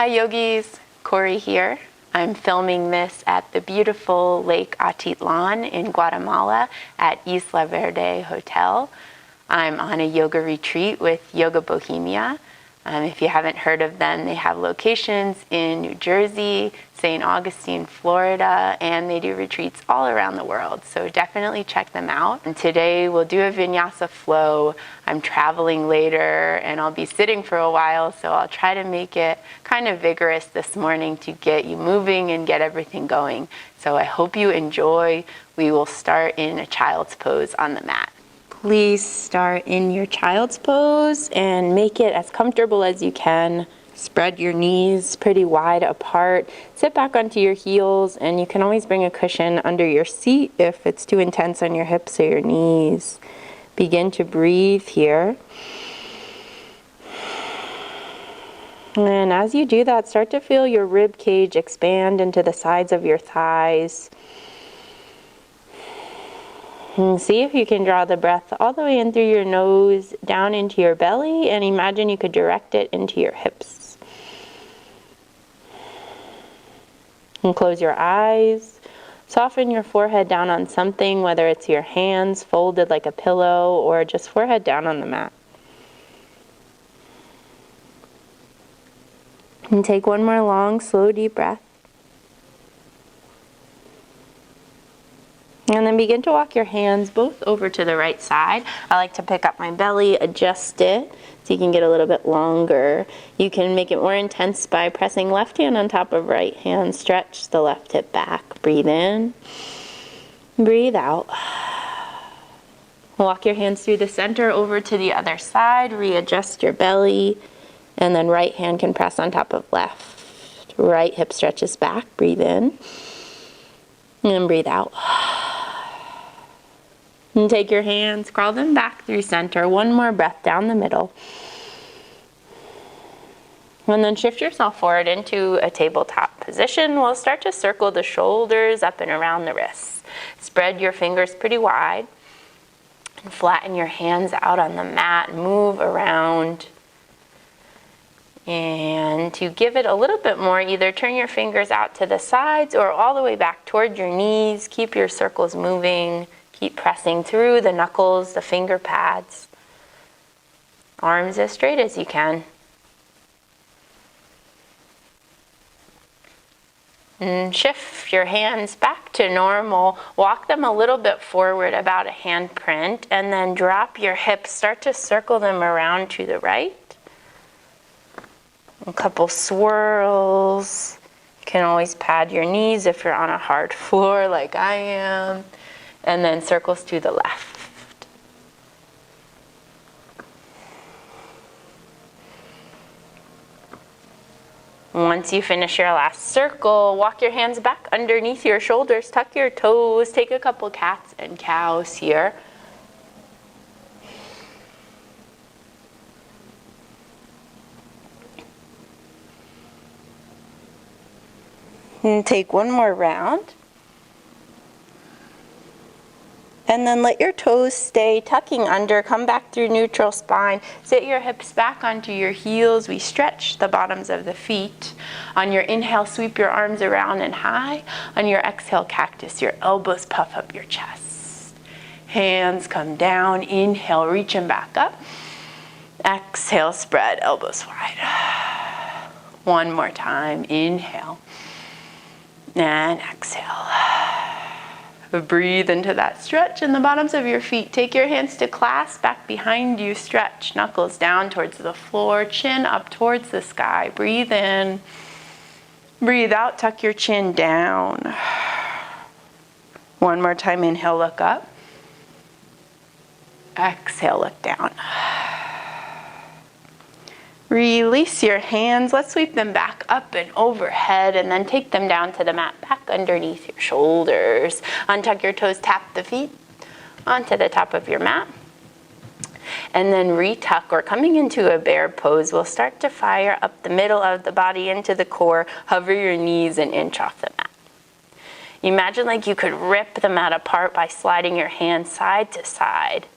Hi yogis, Cori here. I'm filming this at the beautiful Lake Atitlan in Guatemala at Isla Verde Hotel. I'm on a yoga retreat with Yoga Bohemia. If you haven't heard of them, they have locations in New Jersey, St. Augustine, Florida, and they do retreats all around the world. So definitely check them out. And today we'll do a Vinyasa flow. I'm traveling later and I'll be sitting for a while, so I'll try to make it kind of vigorous this morning to get you moving and get everything going. So I hope you enjoy. We will start in a child's pose on the mat. Please start in your child's pose and make it as comfortable as you can. Spread your knees pretty wide apart. Sit back onto your heels, and you can always bring a cushion under your seat if it's too intense on your hips or your knees. Begin to breathe here. And as you do that, start to feel your rib cage expand into the sides of your thighs. And see if you can draw the breath all the way in through your nose, down into your belly, and imagine you could direct it into your hips. And close your eyes. Soften your forehead down on something, whether it's your hands folded like a pillow or just forehead down on the mat. And take one more long, slow, deep breath. And then begin to walk your hands both over to the right side. I like to pick up my belly, adjust it so you can get a little bit longer. You can make it more intense by pressing left hand on top of right hand. Stretch the left hip back. Breathe in. Breathe out. Walk your hands through the center over to the other side. Readjust your belly. And then right hand can press on top of left. Right hip stretches back. Breathe in. And breathe out. And take your hands, crawl them back through center. One more breath down the middle. And then shift yourself forward into a tabletop position. We'll start to circle the shoulders up and around the wrists. Spread your fingers pretty wide. And flatten your hands out on the mat. Move around. And to give it a little bit more, either turn your fingers out to the sides or all the way back toward your knees. Keep your circles moving. Keep pressing through the knuckles, the finger pads. Arms as straight as you can. And shift your hands back to normal. Walk them a little bit forward, about a hand print, and then drop your hips. Start to circle them around to the right. A couple swirls. You can always pad your knees if you're on a hard floor like I am. And then circles to the left. Once you finish your last circle, walk your hands back underneath your shoulders, tuck your toes, take a couple cats and cows here. And take one more round. And then let your toes stay tucking under. Come back through neutral spine. Sit your hips back onto your heels. We stretch the bottoms of the feet. On your inhale, sweep your arms around and high. On your exhale, cactus. Your elbows puff up your chest. Hands come down. Inhale, reach them back up. Exhale, spread, elbows wide. One more time. Inhale. And exhale. Breathe into that stretch in the bottoms of your feet. Take your hands to clasp back behind you. Stretch, knuckles down towards the floor, chin up towards the sky. Breathe in. Breathe out, tuck your chin down. One more time, inhale, look up. Exhale, look down. Release your hands. Let's sweep them back up and overhead and then take them down to the mat, back underneath your shoulders. Untuck your toes, tap the feet onto the top of your mat. And then retuck, or coming into a bear pose, we'll start to fire up the middle of the body into the core. Hover your knees and inch off the mat. Imagine like you could rip the mat apart by sliding your hands side to side.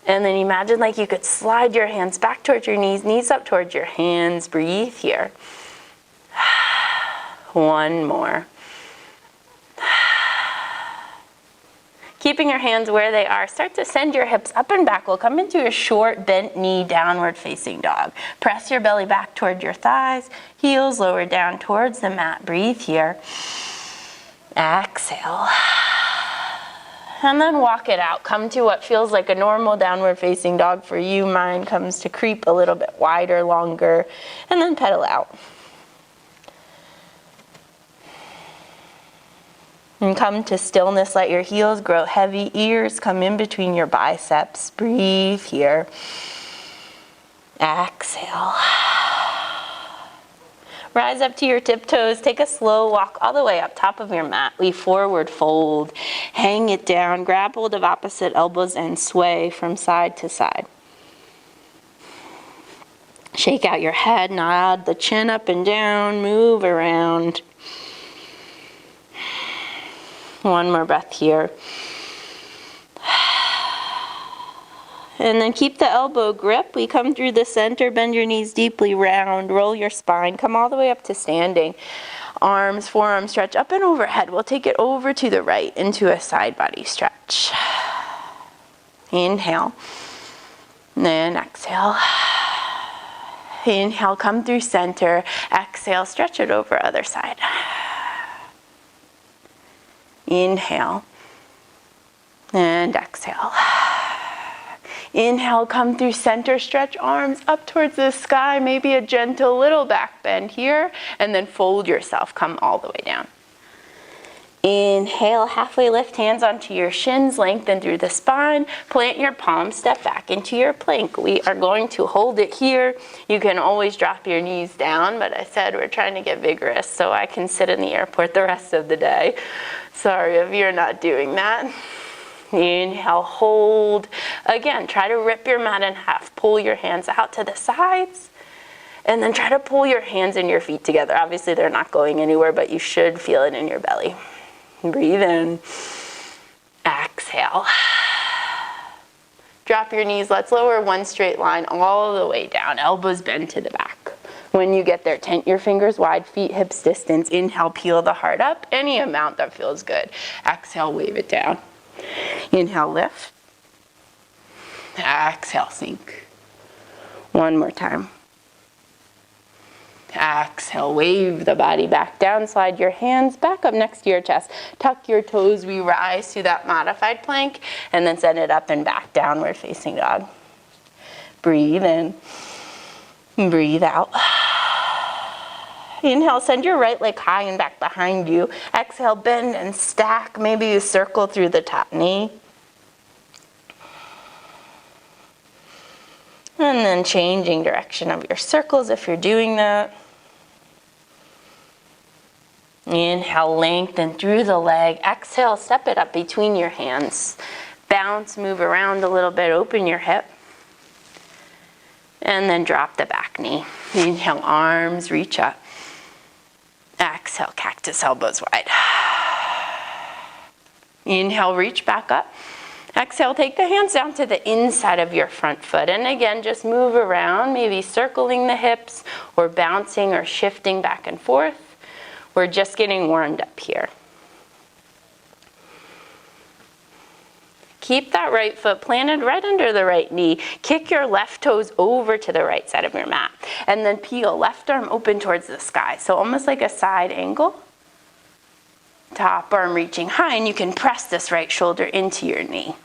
And then imagine like you could slide your hands back towards your knees, knees up towards your hands. Breathe here. One more. Keeping your hands where they are, start to send your hips up and back. We'll come into a short bent knee downward facing dog. Press your belly back toward your thighs, heels lower down towards the mat. Breathe here. Exhale. And then walk it out. Come to what feels like a normal downward facing dog for you. Mine comes to creep a little bit wider, longer, and then pedal out. And come to stillness. Let your heels grow heavy. Ears come in between your biceps. Breathe here. Exhale. Rise up to your tiptoes. Take a slow walk all the way up top of your mat. We forward fold. Hang it down. Grab hold of opposite elbows and sway from side to side. Shake out your head. Nod the chin up and down. Move around. One more breath here. And then keep the elbow grip. We come through the center, bend your knees deeply round, roll your spine, come all the way up to standing. Arms, forearms stretch up and overhead. We'll take it over to the right into a side body stretch. Inhale. Then exhale. Inhale, come through center. Exhale, stretch it over other side. Inhale. And exhale. Inhale, come through center, stretch arms up towards the sky, maybe a gentle little back bend here, and then fold yourself, come all the way down. Inhale, halfway lift, hands onto your shins, lengthen through the spine, plant your palms, step back into your plank. We are going to hold it here. You can always drop your knees down, but I said we're trying to get vigorous, so I can sit in the airport the rest of the day. Sorry if you're not doing that. Inhale, hold. Again, try to rip your mat in half. Pull your hands out to the sides. And then try to pull your hands and your feet together. Obviously, they're not going anywhere, but you should feel it in your belly. Breathe in. Exhale. Drop your knees. Let's lower one straight line all the way down. Elbows bend to the back. When you get there, tent your fingers wide, feet hips distance. Inhale, peel the heart up. Any amount that feels good. Exhale, wave it down. Inhale, lift. Exhale, sink. One more time. Exhale, wave the body back down. Slide your hands back up next to your chest. Tuck your toes. We rise to that modified plank and then send it up and back, downward facing dog. Breathe in. Breathe out. Inhale, send your right leg high and back behind you. Exhale, bend and stack. Maybe you circle through the top knee. And then changing direction of your circles if you're doing that. Inhale, lengthen through the leg. Exhale, step it up between your hands. Bounce, move around a little bit, open your hip. And then drop the back knee. Inhale, arms reach up. Exhale, cactus, elbows wide. Inhale, reach back up. Exhale, take the hands down to the inside of your front foot. And again, just move around, maybe circling the hips or bouncing or shifting back and forth. We're just getting warmed up here. Keep that right foot planted right under the right knee. Kick your left toes over to the right side of your mat. And then peel, left arm open towards the sky. So almost like a side angle. Top arm reaching high, and you can press this right shoulder into your knee.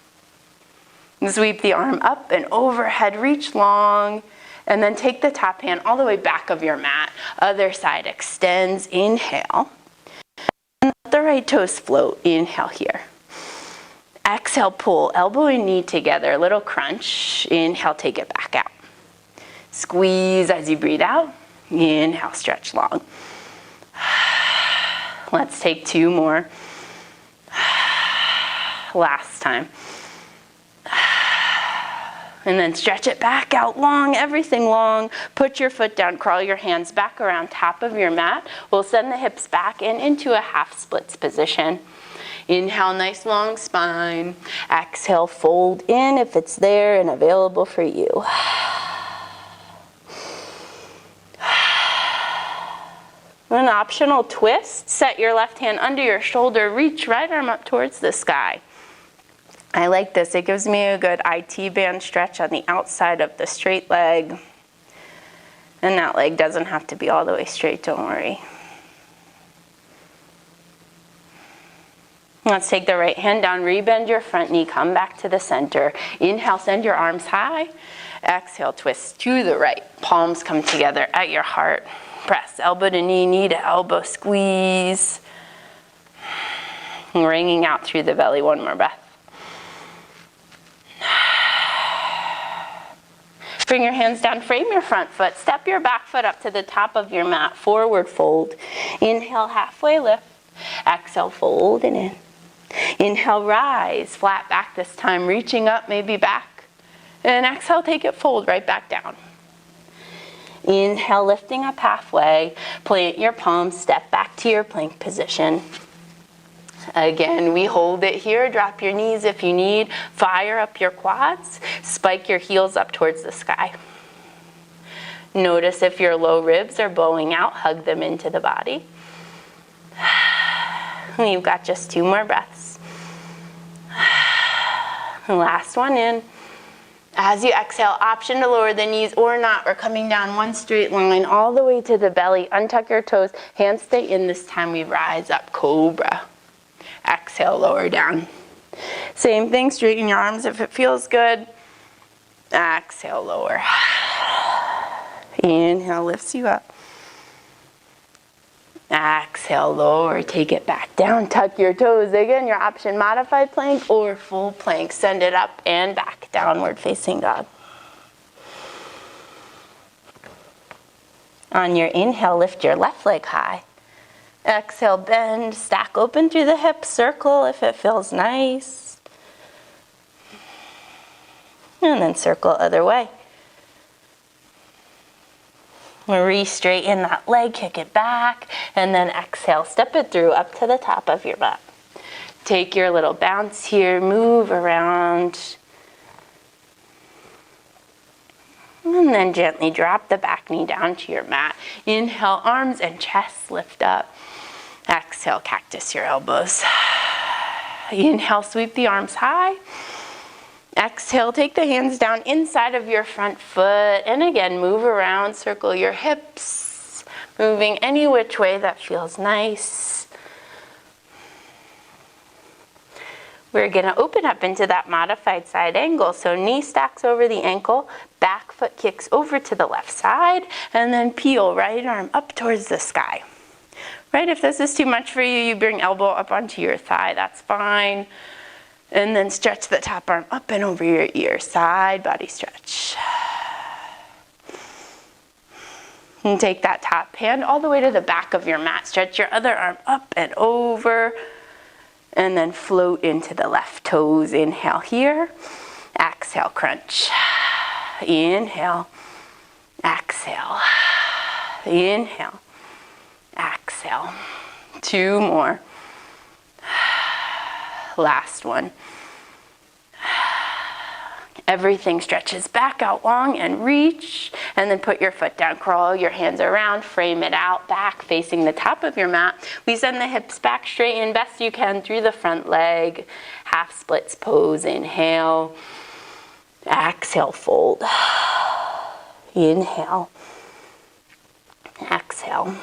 Sweep the arm up and overhead, reach long, and then take the top hand all the way back of your mat. Other side extends, inhale. And let the right toes float, inhale here. Exhale, pull, elbow and knee together, little crunch. Inhale, take it back out. Squeeze as you breathe out. Inhale, stretch long. Let's take two more. Last time. And then stretch it back out long, everything long. Put your foot down, crawl your hands back around top of your mat. We'll send the hips back and into a half splits position. Inhale, nice long spine. Exhale, fold in if it's there and available for you. An optional twist, set your left hand under your shoulder, reach right arm up towards the sky. I like this, it gives me a good IT band stretch on the outside of the straight leg. And that leg doesn't have to be all the way straight, don't worry. Let's take the right hand down, rebend your front knee, come back to the center. Inhale, send your arms high. Exhale, twist to the right. Palms come together at your heart. Press elbow to knee, knee to elbow, squeeze. Wringing out through the belly, one more breath. Bring your hands down, frame your front foot, step your back foot up to the top of your mat, forward fold. Inhale, halfway lift. Exhale, fold and in. Inhale, rise, flat back this time, reaching up, maybe back. And exhale, take it, fold right back down. Inhale, lifting up halfway, plant your palms, step back to your plank position. Again, we hold it here, drop your knees if you need, fire up your quads, spike your heels up towards the sky. Notice if your low ribs are bowing out, hug them into the body. You've got just 2 more breaths. Last one in. As you exhale, option to lower the knees or not. We're coming down one straight line all the way to the belly. Untuck your toes, hands stay in. This time we rise up, cobra. Exhale, lower down. Same thing, straighten your arms if it feels good. Exhale, lower. Inhale, lifts you up. Exhale, lower, take it back down, tuck your toes. Again, your option, modified plank or full plank. Send it up and back, downward facing dog. On your inhale, lift your left leg high. Exhale, bend, stack open through the hips, circle if it feels nice. And then circle other way. Re-straighten that leg, kick it back, and then exhale, step it through up to the top of your mat. Take your little bounce here, move around. And then gently drop the back knee down to your mat. Inhale, arms and chest lift up. Exhale, cactus your elbows. Inhale, sweep the arms high. Exhale, take the hands down inside of your front foot. And again, move around, circle your hips. Moving any which way that feels nice. We're going to open up into that modified side angle. So knee stacks over the ankle, back foot kicks over to the left side, and then peel right arm up towards the sky. Right, if this is too much for you, you bring elbow up onto your thigh, that's fine. And then stretch the top arm up and over your ear, side body stretch. And take that top hand all the way to the back of your mat. Stretch your other arm up and over. And then float into the left toes. Inhale here. Exhale, crunch. Inhale. Exhale. Inhale. Exhale. 2 more. Last one. Everything stretches back out long and reach, and then put your foot down, crawl your hands around, frame it out, back facing the top of your mat. We send the hips back, straighten best you can through the front leg. Half splits pose, inhale. Exhale, fold. Inhale. Exhale.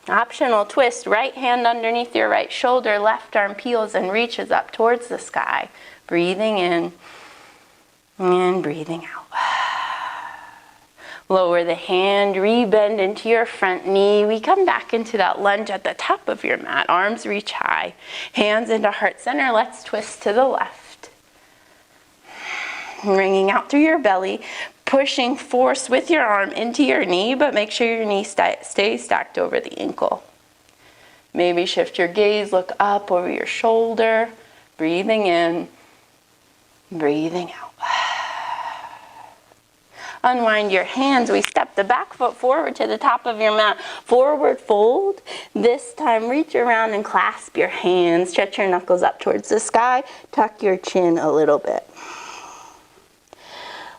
Optional twist, right hand underneath your right shoulder, left arm peels and reaches up towards the sky. Breathing in and breathing out. Lower the hand, rebend into your front knee. We come back into that lunge at the top of your mat. Arms reach high, hands into heart center. Let's twist to the left. Wringing out through your belly. Pushing force with your arm into your knee, but make sure your knee stays stacked over the ankle. Maybe shift your gaze, look up over your shoulder, breathing in, breathing out. Unwind your hands. We step the back foot forward to the top of your mat. Forward fold. This time reach around and clasp your hands. Stretch your knuckles up towards the sky. Tuck your chin a little bit.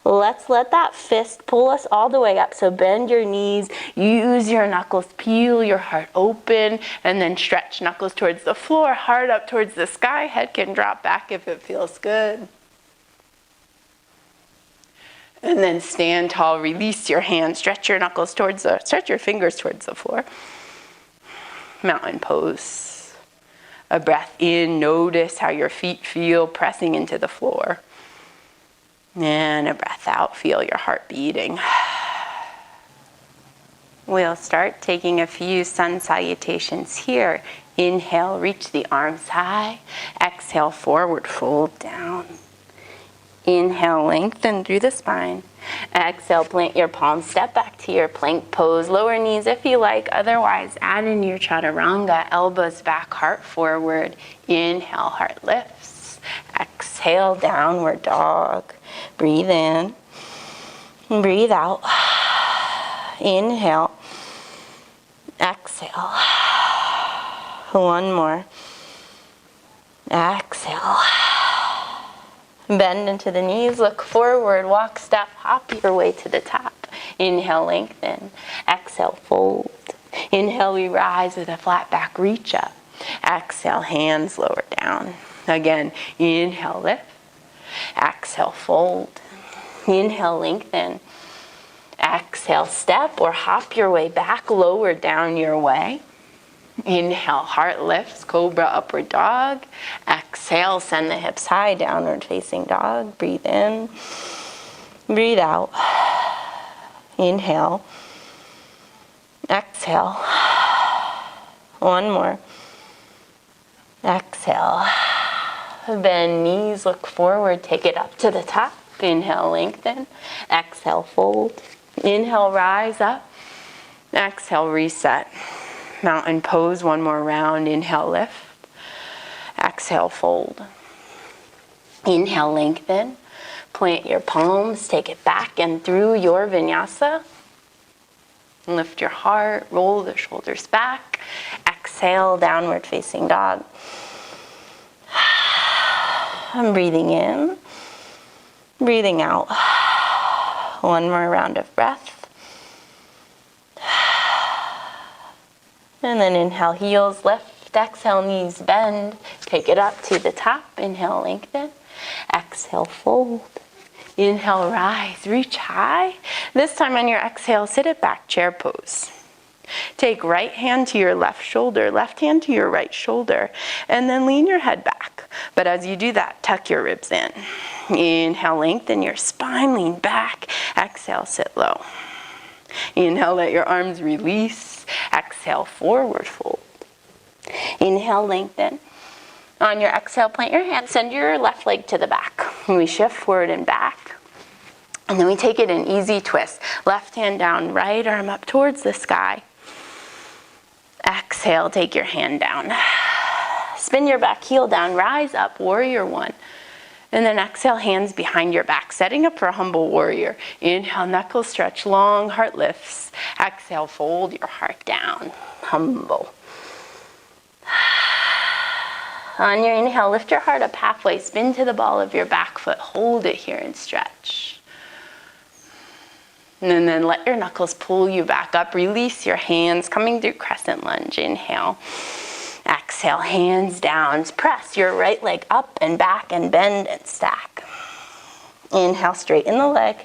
Let's let that fist pull us all the way up. So bend your knees, use your knuckles, peel your heart open, and then stretch knuckles towards the floor, heart up towards the sky. Head can drop back if it feels good. And then stand tall, release your hands, stretch your fingers towards the floor. Mountain pose. A breath in, notice how your feet feel pressing into the floor. And a breath out, feel your heart beating. We'll start taking a few sun salutations here. Inhale, reach the arms high. Exhale, forward fold down. Inhale, lengthen through the spine. Exhale, plant your palms, step back to your plank pose. Lower knees if you like, otherwise add in your chaturanga. Elbows back, heart forward. Inhale, heart lifts. Exhale, downward dog. Breathe in. Breathe out. Inhale. Exhale. One more. Exhale. Bend into the knees, look forward, walk, step, hop your way to the top. Inhale, lengthen. Exhale, fold. Inhale, we rise with a flat back, reach up. Exhale, hands lower down. Again, inhale, lift. Exhale, fold. Inhale, lengthen. Exhale, step or hop your way back, lower down your way. Inhale, heart lifts, cobra, upward dog. Exhale, send the hips high, downward facing dog. Breathe in, breathe out. Inhale, exhale. One more. Exhale. Bend knees, look forward, take it up to the top. Inhale, lengthen. Exhale, fold. Inhale, rise up. Exhale, reset. Mountain pose, one more round. Inhale, lift. Exhale, fold. Inhale, lengthen. Plant your palms, take it back and through your vinyasa. Lift your heart, roll the shoulders back. Exhale, downward facing dog. I'm breathing in, breathing out. One more round of breath. And then inhale, heels lift. Exhale, knees bend. Take it up to the top. Inhale, lengthen. Exhale, fold. Inhale, rise, reach high. This time on your exhale, sit it back, chair pose. Take right hand to your left shoulder, left hand to your right shoulder, and then lean your head back. But as you do that, tuck your ribs in. Inhale, lengthen your spine, lean back. Exhale, sit low. Inhale, let your arms release. Exhale, forward fold. Inhale, lengthen. On your exhale, plant your hands, send your left leg to the back. And we shift forward and back. And then we take it an easy twist. Left hand down, right arm up towards the sky. Exhale, take your hand down. Spin your back heel down, rise up, warrior one. And then exhale, hands behind your back, setting up for a humble warrior. Inhale, knuckles stretch long, heart lifts. Exhale, fold your heart down, humble. On your inhale, lift your heart up halfway, spin to the ball of your back foot, hold it here and stretch. And then let your knuckles pull you back up, release your hands, coming through crescent lunge, inhale. Exhale, hands down. Press your right leg up and back and bend and stack. Inhale, straighten the leg.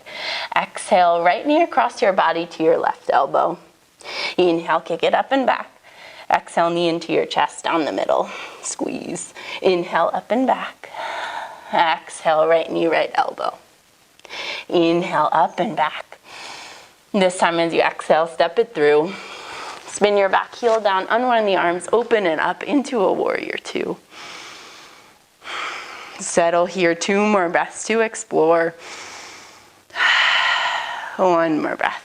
Exhale, right knee across your body to your left elbow. Inhale, kick it up and back. Exhale, knee into your chest down the middle. Squeeze. Inhale, up and back. Exhale, right knee, right elbow. Inhale, up and back. This time as you exhale, step it through. Spin your back heel down, unwind the arms, open it up into a warrior two. Settle here, 2 more breaths to explore. 1 more breath.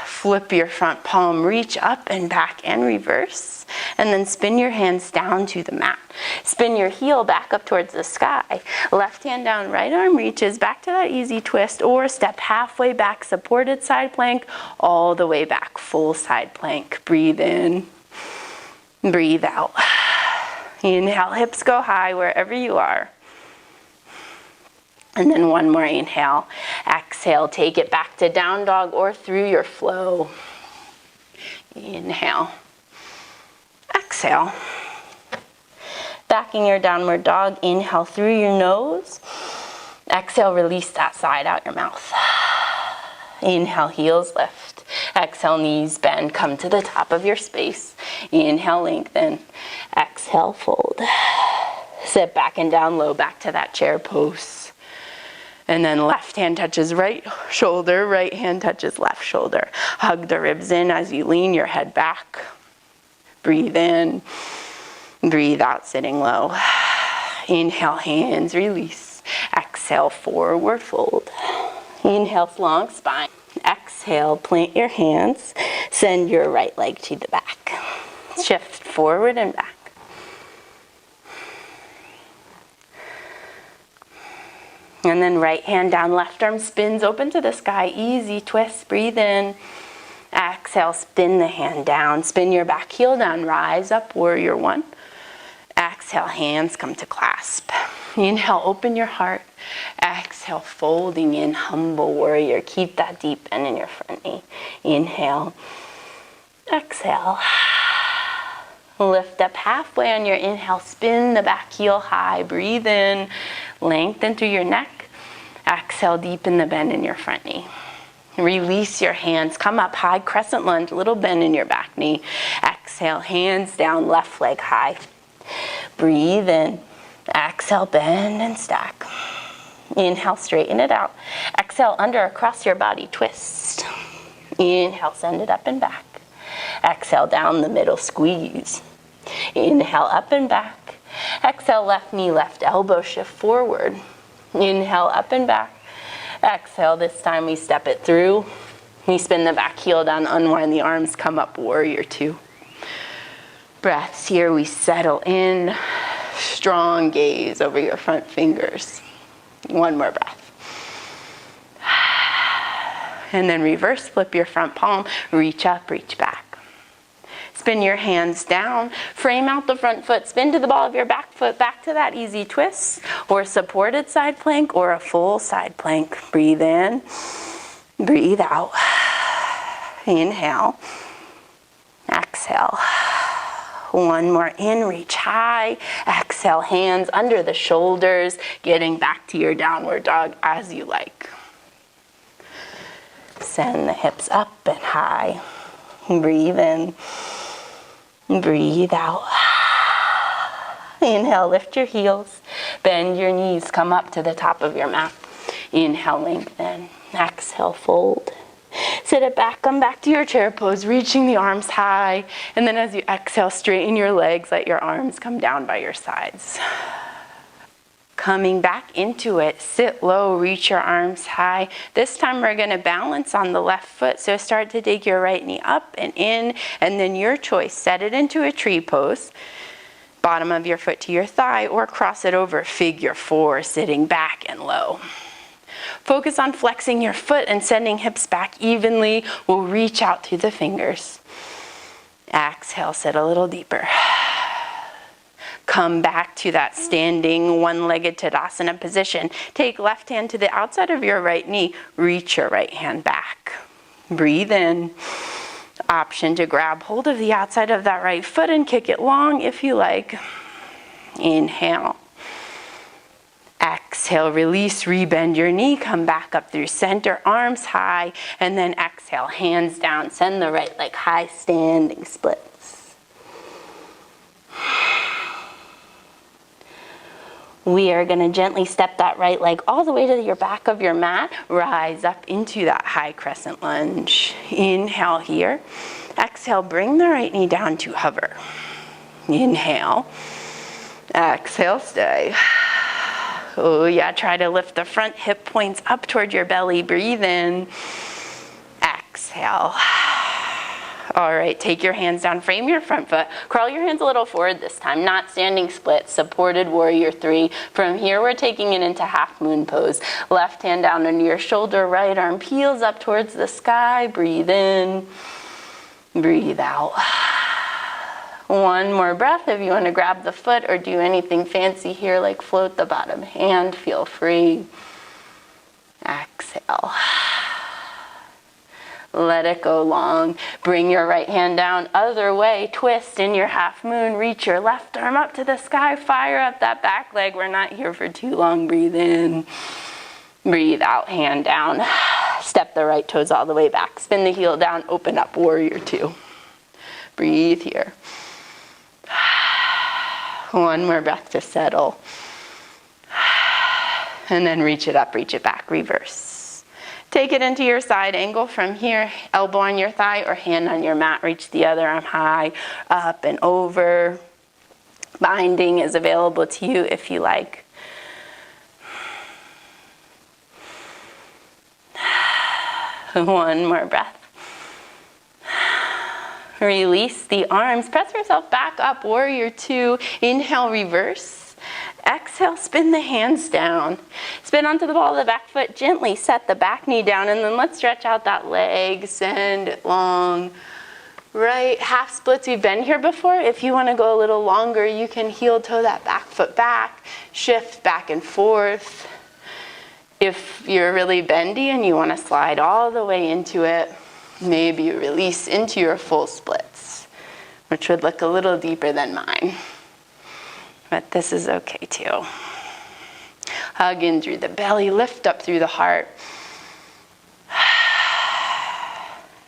Flip your front palm, reach up and back and reverse. And then spin your hands down to the mat. Spin your heel back up towards the sky. Left hand down, right arm reaches back to that easy twist, or step halfway back, supported side plank, all the way back, full side plank. Breathe in, breathe out. Inhale, hips go high wherever you are. And then one more inhale. Exhale, take it back to down dog or through your flow. Inhale. Exhale. Back in your downward dog, inhale through your nose. Exhale, release that side out your mouth. Inhale, heels lift. Exhale, knees bend, come to the top of your space. Inhale, lengthen. Exhale, fold. Sit back and down low, back to that chair pose. And then left hand touches right shoulder, right hand touches left shoulder. Hug the ribs in as you lean your head back. Breathe in, breathe out, sitting low. Inhale, hands release. Exhale, forward fold. Inhale, long spine. Exhale, plant your hands. Send your right leg to the back. Shift forward and back. And then right hand down, left arm spins open to the sky. Easy twist, breathe in. Exhale, spin the hand down. Spin your back heel down, rise up, warrior one. Exhale, hands come to clasp. Inhale, open your heart. Exhale, folding in, humble warrior. Keep that deep bend in your front knee. Inhale. Exhale. Lift up halfway on your inhale. Spin the back heel high. Breathe in. Lengthen through your neck. Exhale, deepen the bend in your front knee. Release your hands. Come up high, crescent lunge, little bend in your back knee. Exhale, hands down, left leg high. Breathe in. Exhale, bend and stack. Inhale, straighten it out. Exhale, under across your body, twist. Inhale, send it up and back. Exhale, down the middle, squeeze. Inhale, up and back. Exhale, left knee, left elbow, shift forward. Inhale, up and back. Exhale, this time we step it through. We spin the back heel down, unwind the arms, come up, warrior two. Breaths here, we settle in. Strong gaze over your front fingers. One more breath. And then reverse, flip your front palm, reach up, reach back. Spin your hands down, frame out the front foot, spin to the ball of your back foot, back to that easy twist, or supported side plank, or a full side plank. Breathe in, breathe out. Inhale, exhale. One more in, reach high. Exhale, hands under the shoulders, getting back to your downward dog as you like. Send the hips up and high. Breathe in. Breathe out. Inhale, lift your heels. Bend your knees, come up to the top of your mat. Inhale, lengthen. Exhale, fold. Sit it back, come back to your chair pose, reaching the arms high. And then as you exhale, straighten your legs, let your arms come down by your sides. Coming back into it, sit low, reach your arms high. This time we're going to balance on the left foot. So start to take your right knee up and in, and then your choice. Set it into a tree pose. Bottom of your foot to your thigh, or cross it over, figure four, sitting back and low. Focus on flexing your foot and sending hips back evenly. We'll reach out through the fingers. Exhale, sit a little deeper. Come back to that standing one-legged Tadasana position. Take left hand to the outside of your right knee. Reach your right hand back. Breathe in. Option to grab hold of the outside of that right foot and kick it long if you like. Inhale. Exhale, release, rebend your knee, come back up through center, arms high, and then exhale, hands down, send the right leg high, standing splits. We are going to gently step that right leg all the way to your back of your mat, rise up into that high crescent lunge. Inhale here. Exhale, bring the right knee down to hover. Inhale. Exhale, stay. Oh yeah, try to lift the front hip points up toward your belly. Breathe in. Exhale. All right, take your hands down, frame your front foot. Crawl your hands a little forward this time, not standing split, supported warrior three. From here, we're taking it into half moon pose. Left hand down under your shoulder, right arm peels up towards the sky. Breathe in, breathe out. One more breath. If you want to grab the foot or do anything fancy here, like float the bottom hand, feel free. exhale. Let it go long. Bring your right hand down, other way, twist in your half moon, reach your left arm up to the sky, fire up that back leg. We're not here for too long. Breathe in, breathe out, hand down. Step the right toes all the way back. Spin the heel down, open up, warrior two. Breathe here. One more breath to settle. And then reach it up, reach it back, reverse. Take it into your side angle from here, elbow on your thigh or hand on your mat. Reach the other arm high, up and over. Binding is available to you if you like. One more breath. Release the arms. Press yourself back up, warrior two. Inhale, reverse. Exhale, spin the hands down. Spin onto the ball of the back foot. Gently set the back knee down, and then let's stretch out that leg. Send it long. Right, half splits. We've been here before. If you want to go a little longer, you can heel toe that back foot back. Shift back and forth. If you're really bendy and you want to slide all the way into it, maybe you release into your full splits, which would look a little deeper than mine. But this is okay too. Hug in through the belly, lift up through the heart.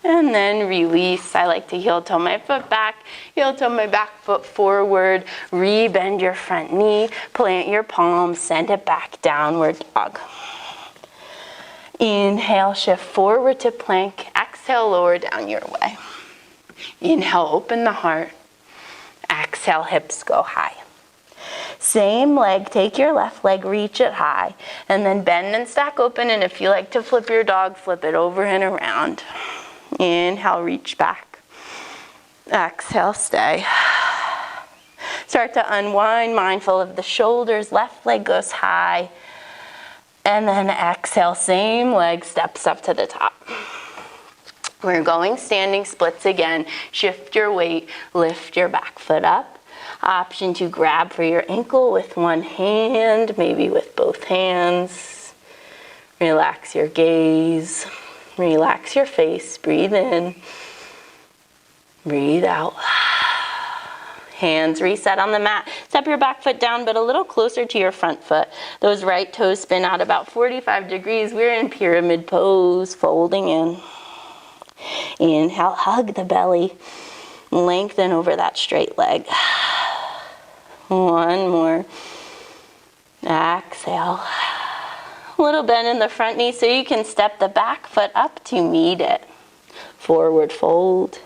And then release. I like to heel toe my foot back, heel toe my back foot forward, re-bend your front knee, plant your palms, send it back, downward dog. Inhale, shift forward to plank. Exhale, lower down your way. Inhale, open the heart. Exhale, hips go high. Same leg, take your left leg, reach it high, and then bend and stack open, and if you like to flip your dog, flip it over and around. Inhale, reach back. Exhale, stay. Start to unwind, mindful of the shoulders, left leg goes high, and then exhale, same leg steps up to the top. We're going standing splits again. Shift your weight, lift your back foot up. Option to grab for your ankle with one hand, maybe with both hands. Relax your gaze, relax your face, breathe in, breathe out. Hands reset on the mat. Step your back foot down, but a little closer to your front foot. Those right toes spin out about 45 degrees. We're in pyramid pose, folding in. Inhale, hug the belly. Lengthen over that straight leg. One more. Exhale. A little bend in the front knee so you can step the back foot up to meet it. Forward fold.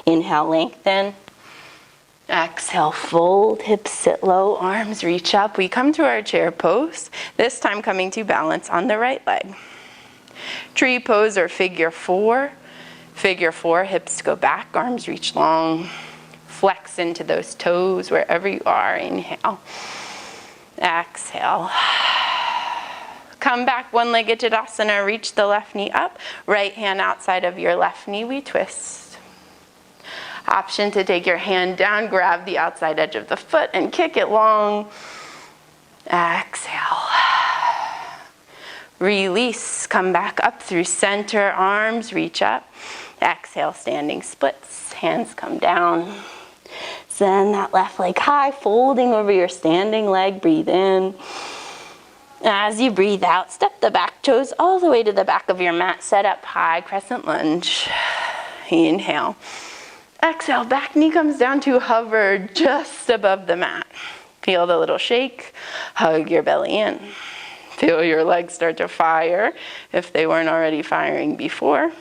Inhale, lengthen. Exhale, fold. Hips sit low, arms reach up. We come to our chair pose, this time coming to balance on the right leg. Tree pose or figure four. Figure four, hips go back, arms reach long. Flex into those toes wherever you are. Inhale. Exhale. Come back, one-legged Tadasana. Reach the left knee up. Right hand outside of your left knee, we twist. Option to take your hand down, grab the outside edge of the foot and kick it long. Exhale. Release. Come back up through center, arms reach up. Exhale, standing splits. Hands come down. Send that left leg high, folding over your standing leg. Breathe in. As you breathe out, step the back toes all the way to the back of your mat. Set up high, crescent lunge. Inhale. Exhale, back knee comes down to hover just above the mat. Feel the little shake. Hug your belly in. Feel your legs start to fire if they weren't already firing before.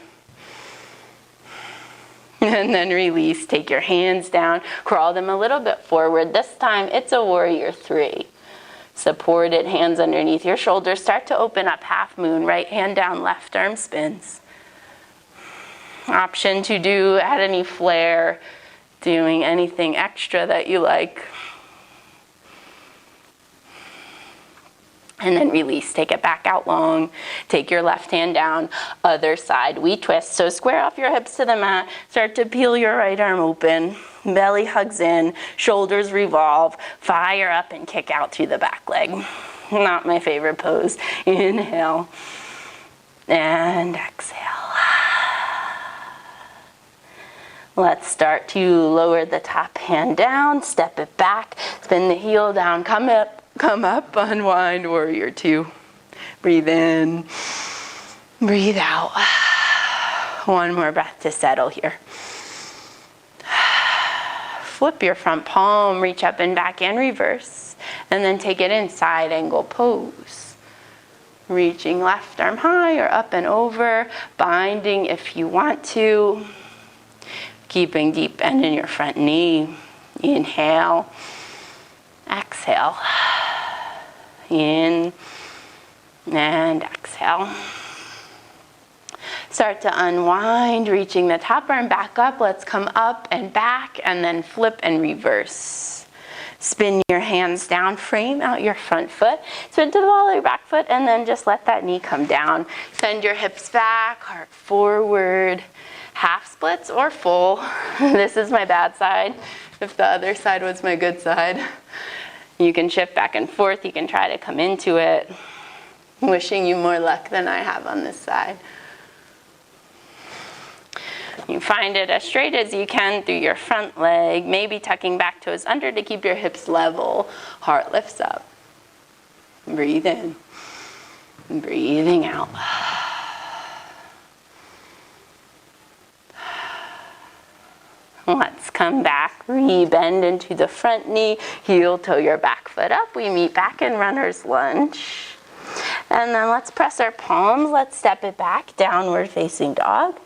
And then release. Take your hands down. Crawl them a little bit forward. This time it's a warrior three. Supported, hands underneath your shoulders. Start to open up half moon. Right hand down, left arm spins. Option to do, add any flair, doing anything extra that you like. And then release, take it back out long. Take your left hand down, other side, we twist. So square off your hips to the mat, start to peel your right arm open. Belly hugs in, shoulders revolve, fire up and kick out through the back leg. Not my favorite pose. Inhale. and exhale. Let's start to lower the top hand down, step it back, spin the heel down, come up, unwind, warrior two. Breathe in, breathe out. One more breath to settle here. Flip your front palm, reach up and back and reverse, and then take it in side angle pose. Reaching left arm high or up and over, binding if you want to. Keeping deep bend in your front knee. Inhale, exhale. In and exhale. Start to unwind, reaching the top arm back up. Let's come up and back and then flip and reverse. Spin your hands down, frame out your front foot. Spin to the ball of your back foot and then just let that knee come down. Send your hips back, heart forward. Half splits or full. This is my bad side. If the other side was my good side. You can shift back and forth. You can try to come into it. Wishing you more luck than I have on this side. You find it as straight as you can through your front leg, maybe tucking back toes under to keep your hips level. Heart lifts up. Breathe in. Breathing out. Let's come back, re-bend into the front knee, heel toe your back foot up. We meet back in runner's lunge. And then let's press our palms. Let's step it back, downward facing dog.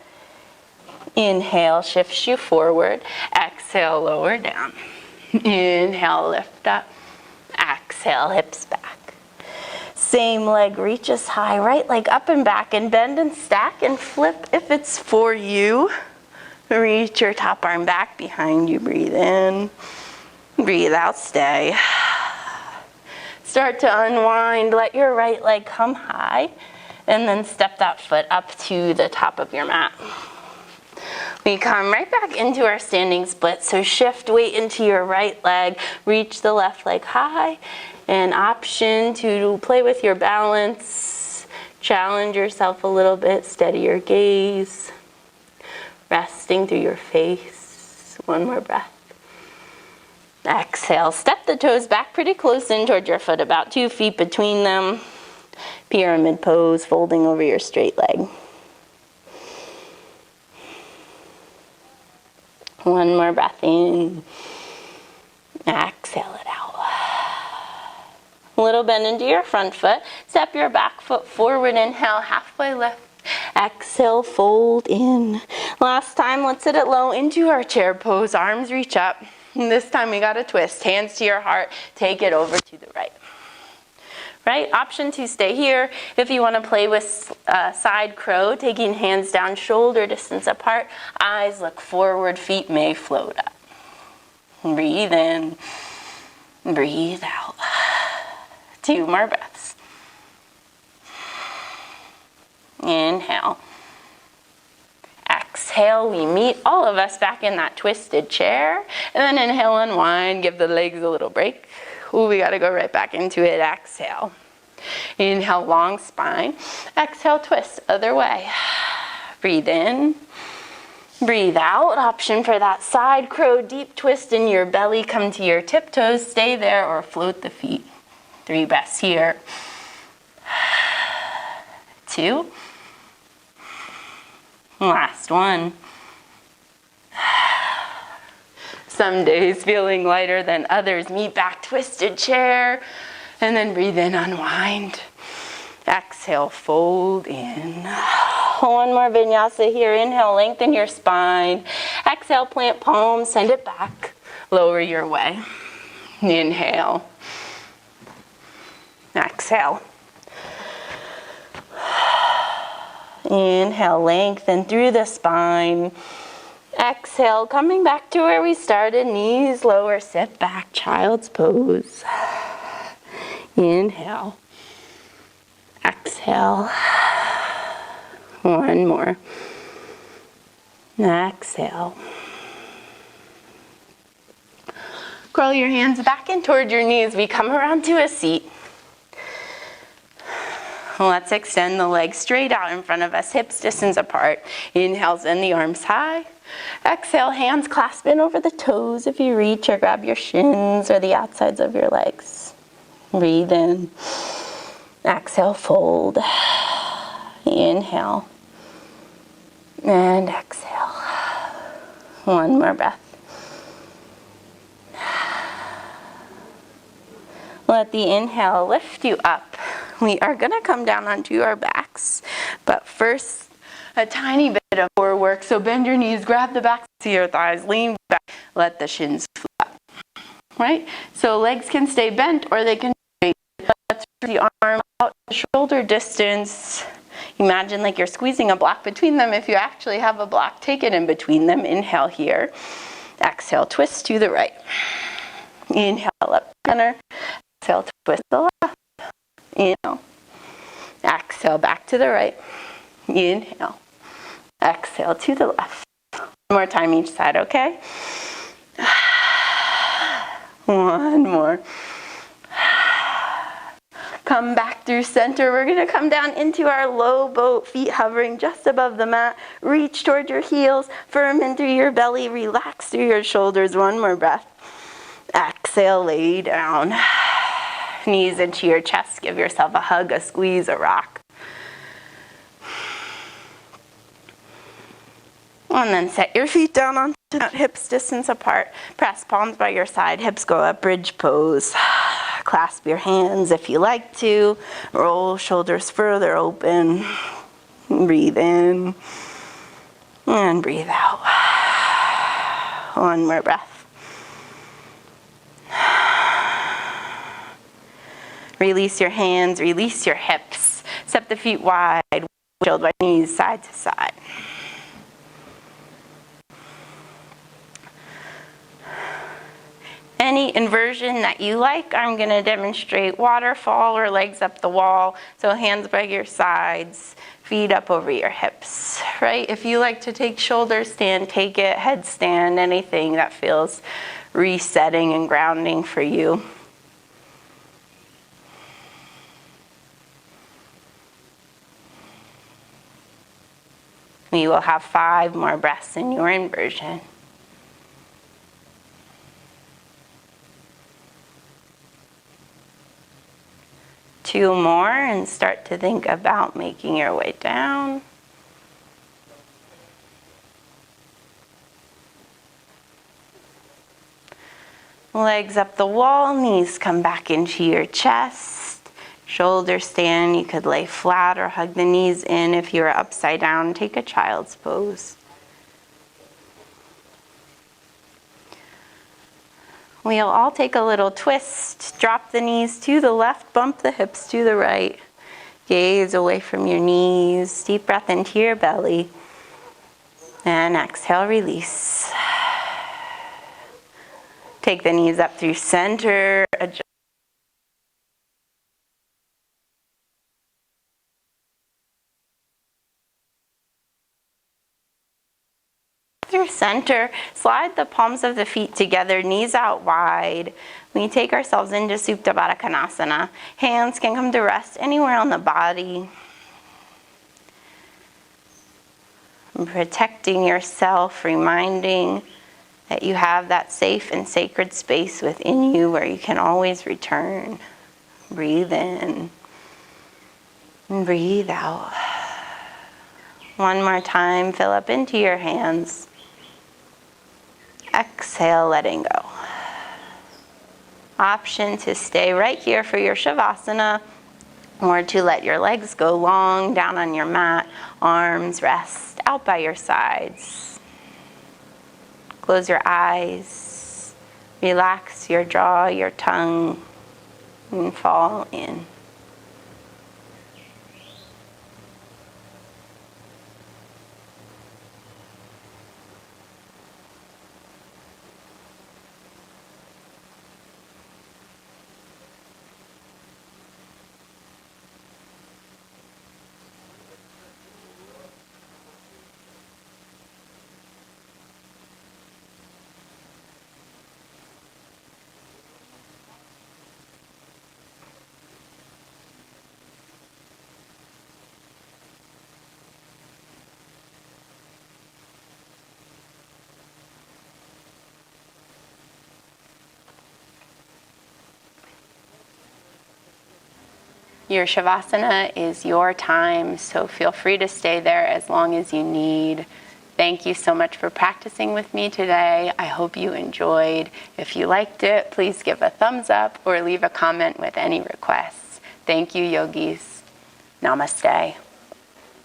Inhale, shifts you forward. Exhale, lower down. Inhale, lift up. Exhale, hips back. Same leg reaches high, right leg up and back, and bend and stack and flip if it's for you. Reach your top arm back behind you. Breathe in. Breathe out, stay. Start to unwind. Let your right leg come high. And then step that foot up to the top of your mat. We come right back into our standing split. So shift weight into your right leg. Reach the left leg high. An option to play with your balance. Challenge yourself a little bit. Steady your gaze. Resting through your face. One more breath. Exhale. Step the toes back pretty close in towards your foot, about 2 feet between them. Pyramid pose, folding over your straight leg. One more breath in. Exhale it out. A little bend into your front foot. Step your back foot forward. Inhale, halfway lift. Exhale, fold in. Last time, let's sit it low into our chair pose. Arms reach up. And this time we got a twist. Hands to your heart. Take it over to the right. Right? Option to stay here. If you want to play with side crow, taking hands down, shoulder distance apart. Eyes look forward. Feet may float up. Breathe in. Breathe out. 2 more breaths. Inhale. Exhale, we meet all of us back in that twisted chair. And then inhale, unwind, give the legs a little break. Ooh, we gotta go right back into it. Exhale. Inhale, long spine. Exhale, twist, other way. Breathe in. Breathe out. Option for that side crow, deep twist in your belly. Come to your tiptoes, stay there or float the feet. 3 breaths here. 2. Last one. Some days feeling lighter than others. Meet back, twisted chair. And then breathe in, unwind. Exhale, fold in. One more vinyasa here. Inhale, lengthen your spine. Exhale, plant palms, send it back. Lower your way. Inhale. Exhale. Inhale, lengthen through the spine. Exhale, coming back to where we started. Knees lower, sit back, child's pose. Inhale. Exhale. One more. Exhale. Curl your hands back in toward your knees. We come around to a seat. Let's extend the legs straight out in front of us, hips distance apart. Inhale, send the arms high. Exhale, hands clasp in over the toes if you reach, or grab your shins or the outsides of your legs. Breathe in. Exhale, fold. Inhale. And exhale. One more breath. Let the inhale lift you up. We are going to come down onto our backs, but first a tiny bit of core work. So bend your knees, grab the backs of your thighs, lean back, let the shins flap. Right? So legs can stay bent or they can stay straight. Let's reach the arm out to shoulder distance. Imagine like you're squeezing a block between them. If you actually have a block, take it in between them. Inhale here. Exhale, twist to the right. Inhale up center. Exhale, twist the left. Inhale. Exhale, back to the right. Inhale. Exhale to the left. One more time each side, okay? One more. Come back through center. We're going to come down into our low boat, feet hovering just above the mat. Reach toward your heels, firm in through your belly, relax through your shoulders. One more breath. Exhale, lay down. Knees into your chest. Give yourself a hug, a squeeze, a rock. And then set your feet down onto that, hips distance apart. Press palms by your side, hips go up, bridge pose. Clasp your hands if you like to. Roll shoulders further open. Breathe in and breathe out. One more breath. Release your hands, release your hips. Step the feet wide, shield by knees side to side. Any inversion that you like, I'm going to demonstrate waterfall or legs up the wall. So hands by your sides, feet up over your hips, right? If you like to take shoulder stand, take it, headstand, anything that feels resetting and grounding for you. We will have 5 more breaths in your inversion. Two more and start to think about making your way down. Legs up the wall, knees come back into your chest. Shoulder stand, you could lay flat or hug the knees in. If you're upside down, take a child's pose. We'll all take a little twist. Drop the knees to the left, bump the hips to the right. Gaze away from your knees. Deep breath into your belly. And exhale, release. Take the knees up through center. Adjust. Through center, slide the palms of the feet together, knees out wide. We take ourselves into Supta Baddha Konasana. Hands can come to rest anywhere on the body. And protecting yourself, reminding that you have that safe and sacred space within you where you can always return. Breathe in and breathe out. One more time, fill up into your hands. Exhale, letting go. Option to stay right here for your Shavasana, or to let your legs go long down on your mat, arms rest out by your sides. Close your eyes, relax your jaw, your tongue, and fall in. Your Shavasana is your time, so feel free to stay there as long as you need. Thank you so much for practicing with me today. I hope you enjoyed. If you liked it, please give a thumbs up or leave a comment with any requests. Thank you, yogis. Namaste.